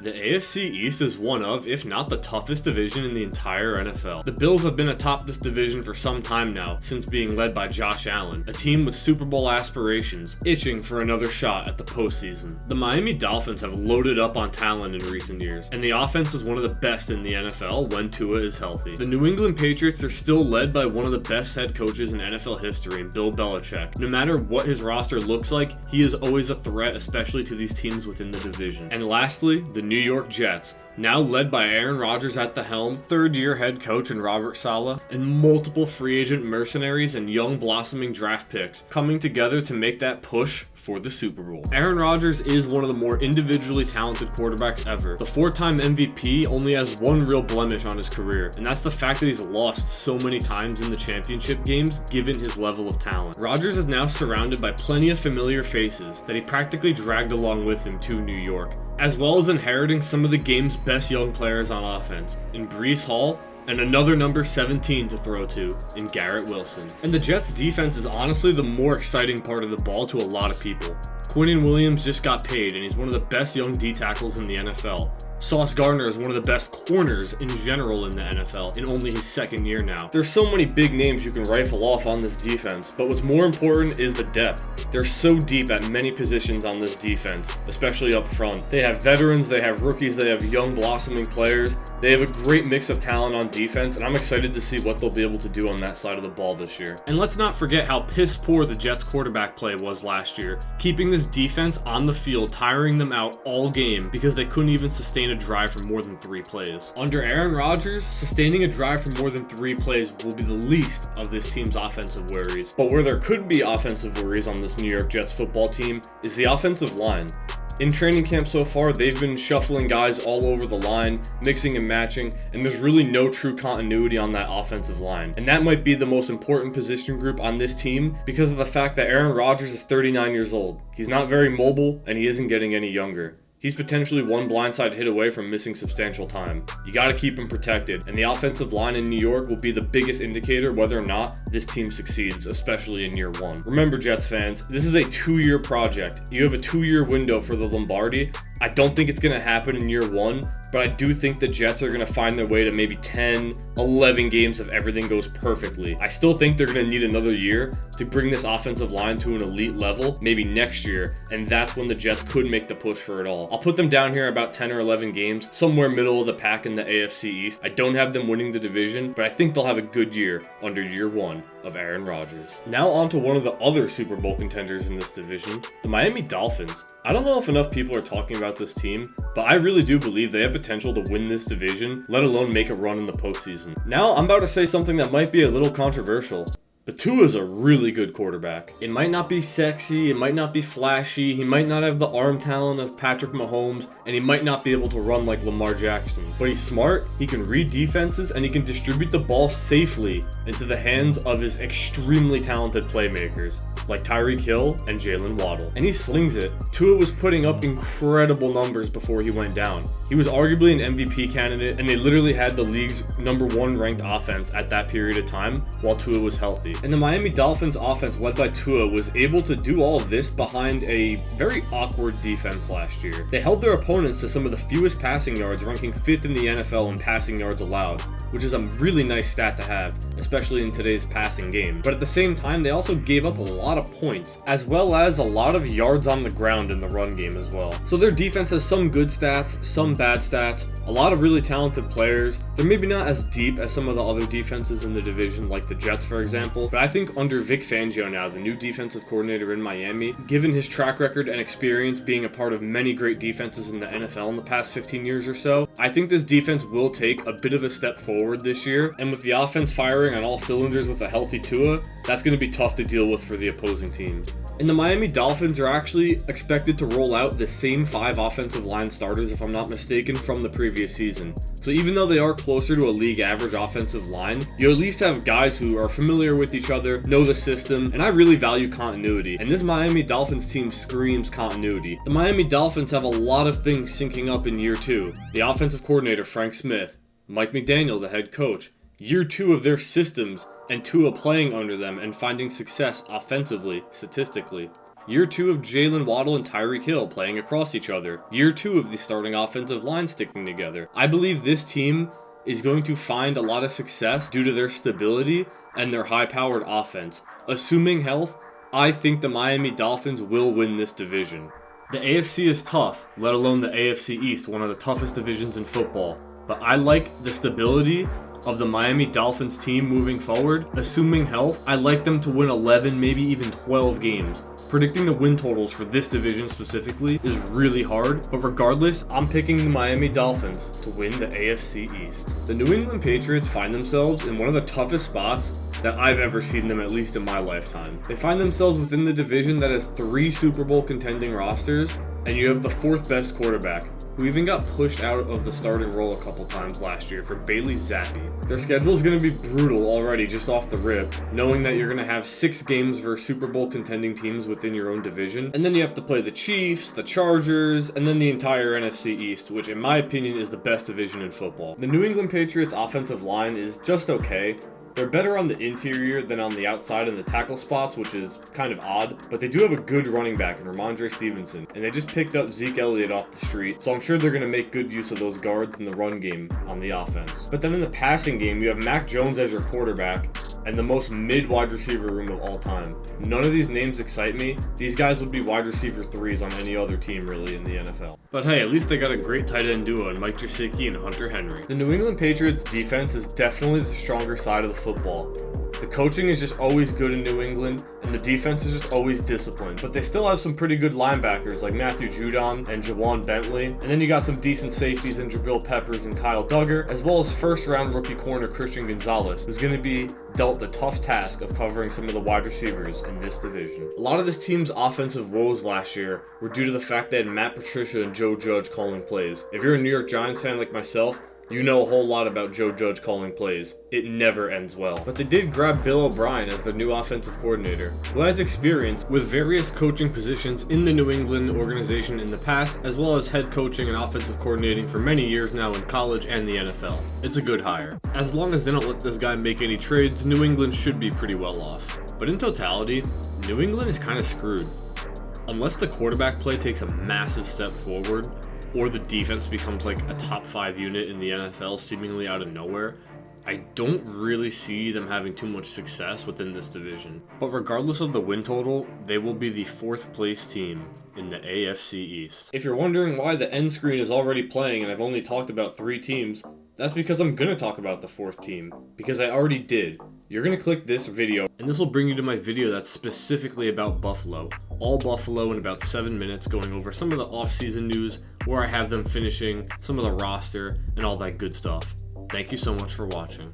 The AFC East is one of, if not the toughest division in the entire NFL. The Bills have been atop this division for some time now, since being led by Josh Allen, a team with Super Bowl aspirations, itching for another shot at the postseason. The Miami Dolphins have loaded up on talent in recent years, and the offense is one of the best in the NFL when Tua is healthy. The New England Patriots are still led by one of the best head coaches in NFL history in Bill Belichick. No matter what his roster looks like, he is always a threat, especially to these teams within the division. And lastly, the New York Jets, now led by Aaron Rodgers at the helm, third-year head coach in Robert Saleh, and multiple free agent mercenaries and young blossoming draft picks coming together to make that push for the Super Bowl. Aaron Rodgers is one of the more individually talented quarterbacks ever. The four-time MVP only has one real blemish on his career, and that's the fact that he's lost so many times in the championship games given his level of talent. Rodgers is now surrounded by plenty of familiar faces that he practically dragged along with him to New York, as well as inheriting some of the game's best young players on offense in Breece Hall and another number 17 to throw to in Garrett Wilson. And the Jets defense is honestly the more exciting part of the ball to a lot of people. Quinnen Williams just got paid and he's one of the best young D tackles in the NFL. Sauce Gardner is one of the best corners in general in the NFL in only his second year now. There's so many big names you can rifle off on this defense, but what's more important is the depth. They're so deep at many positions on this defense, especially up front. They have veterans, they have rookies, they have young blossoming players. They have a great mix of talent on defense, and I'm excited to see what they'll be able to do on that side of the ball this year. And let's not forget how piss poor the Jets quarterback play was last year, keeping this defense on the field, tiring them out all game because they couldn't even sustain a drive for more than 3 plays. Under Aaron Rodgers, sustaining a drive for more than 3 plays will be the least of this team's offensive worries. But where there could be offensive worries on this New York Jets football team is the offensive line. In training camp so far, they've been shuffling guys all over the line, mixing and matching, and there's really no true continuity on that offensive line. And that might be the most important position group on this team because of the fact that Aaron Rodgers is 39 years old. He's not very mobile, and he isn't getting any younger. He's potentially one blindside hit away from missing substantial time. You gotta keep him protected, and the offensive line in New York will be the biggest indicator whether or not this team succeeds, especially in year 1. Remember, Jets fans, this is a 2-year project. You have a 2-year window for the Lombardi. I don't think it's gonna happen in year 1, but I do think the Jets are gonna find their way to maybe 10, 11 games if everything goes perfectly. I still think they're gonna need another year to bring this offensive line to an elite level, maybe next year, and that's when the Jets could make the push for it all. I'll put them down here about 10 or 11 games, somewhere middle of the pack in the AFC East. I don't have them winning the division, but I think they'll have a good year under year 1 of Aaron Rodgers. Now on to one of the other Super Bowl contenders in this division, the Miami Dolphins. I don't know if enough people are talking about this team, but I really do believe they have potential to win this division, let alone make a run in the postseason. Now I'm about to say something that might be a little controversial, but Tua is a really good quarterback. It might not be sexy, it might not be flashy, he might not have the arm talent of Patrick Mahomes, and he might not be able to run like Lamar Jackson. But he's smart, he can read defenses, and he can distribute the ball safely into the hands of his extremely talented playmakers, like Tyreek Hill and Jalen Waddle. And he slings it. Tua was putting up incredible numbers before he went down. He was arguably an MVP candidate, and they literally had the league's #1 ranked offense at that period of time while Tua was healthy. And the Miami Dolphins offense led by Tua was able to do all of this behind a very awkward defense last year. They held their opponents to some of the fewest passing yards, ranking 5th in the NFL in passing yards allowed, which is a really nice stat to have, especially in today's passing game. But at the same time, they also gave up a lot of points, as well as a lot of yards on the ground in the run game as well. So their defense has some good stats, some bad stats, a lot of really talented players. They're maybe not as deep as some of the other defenses in the division, like the Jets, for example, but I think under Vic Fangio now, the new defensive coordinator in Miami, given his track record and experience being a part of many great defenses in the NFL in the past 15 years or so, I think this defense will take a bit of a step forward this year, and with the offense firing on all cylinders with a healthy Tua, that's going to be tough to deal with for the opposing teams. And the Miami Dolphins are actually expected to roll out the same 5 offensive line starters, if I'm not mistaken, from the previous season. So even though they are closer to a league average offensive line, you at least have guys who are familiar with each other, know the system, and I really value continuity. And this Miami Dolphins team screams continuity. The Miami Dolphins have a lot of things syncing up in year 2. The offensive coordinator, Frank Smith, Mike McDaniel, the head coach, year 2 of their systems, and Tua playing under them and finding success offensively, statistically. Year 2 of Jalen Waddle and Tyreek Hill playing across each other. Year 2 of the starting offensive line sticking together. I believe this team is going to find a lot of success due to their stability and their high-powered offense. Assuming health, I think the Miami Dolphins will win this division. The AFC is tough, let alone the AFC East, one of the toughest divisions in football. But I like the stability of the Miami Dolphins team moving forward. Assuming health, I like them to win 11, maybe even 12 games. Predicting the win totals for this division specifically is really hard, but regardless, I'm picking the Miami Dolphins to win the AFC East. The New England Patriots find themselves in one of the toughest spots that I've ever seen them, at least in my lifetime. They find themselves within the division that has 3 Super Bowl contending rosters, and you have the 4th best quarterback, who even got pushed out of the starting role a couple times last year for Bailey Zappi. Their schedule is going to be brutal already just off the rip, knowing that you're going to have 6 games versus Super Bowl contending teams within your own division, and then you have to play the Chiefs, the Chargers, and then the entire NFC East, which in my opinion is the best division in football. The New England Patriots offensive line is just okay. They're better on the interior than on the outside in the tackle spots, which is kind of odd, but they do have a good running back in Ramondre Stevenson, and they just picked up Zeke Elliott off the street, so I'm sure they're going to make good use of those guards in the run game on the offense. But then in the passing game, you have Mac Jones as your quarterback, and the most mid-wide receiver room of all time. None of these names excite me. These guys would be wide receiver 3s on any other team really in the NFL. But hey, at least they got a great tight end duo in Mike Gesicki and Hunter Henry. The New England Patriots defense is definitely the stronger side of the football. The coaching is just always good in New England, and the defense is just always disciplined. But they still have some pretty good linebackers like Matthew Judon and Jawan Bentley. And then you got some decent safeties in Jabril Peppers and Kyle Duggar, as well as first-round rookie corner Christian Gonzalez, who's going to be dealt the tough task of covering some of the wide receivers in this division. A lot of this team's offensive woes last year were due to the fact they had Matt Patricia and Joe Judge calling plays. If you're a New York Giants fan like myself, you know a whole lot about Joe Judge calling plays. It never ends well. But they did grab Bill O'Brien as their new offensive coordinator, who has experience with various coaching positions in the New England organization in the past, as well as head coaching and offensive coordinating for many years now in college and the NFL. It's a good hire. As long as they don't let this guy make any trades, New England should be pretty well off. But in totality, New England is kind of screwed. Unless the quarterback play takes a massive step forward, or the defense becomes like a top 5 unit in the NFL seemingly out of nowhere, I don't really see them having too much success within this division. But regardless of the win total, they will be the 4th place team in the AFC East. If you're wondering why the end screen is already playing and I've only talked about 3 teams, that's because I'm going to talk about the 4th team, because I already did. You're going to click this video, and this will bring you to my video that's specifically about Buffalo. All Buffalo in about 7 minutes, going over some of the off-season news, where I have them finishing, some of the roster, and all that good stuff. Thank you so much for watching.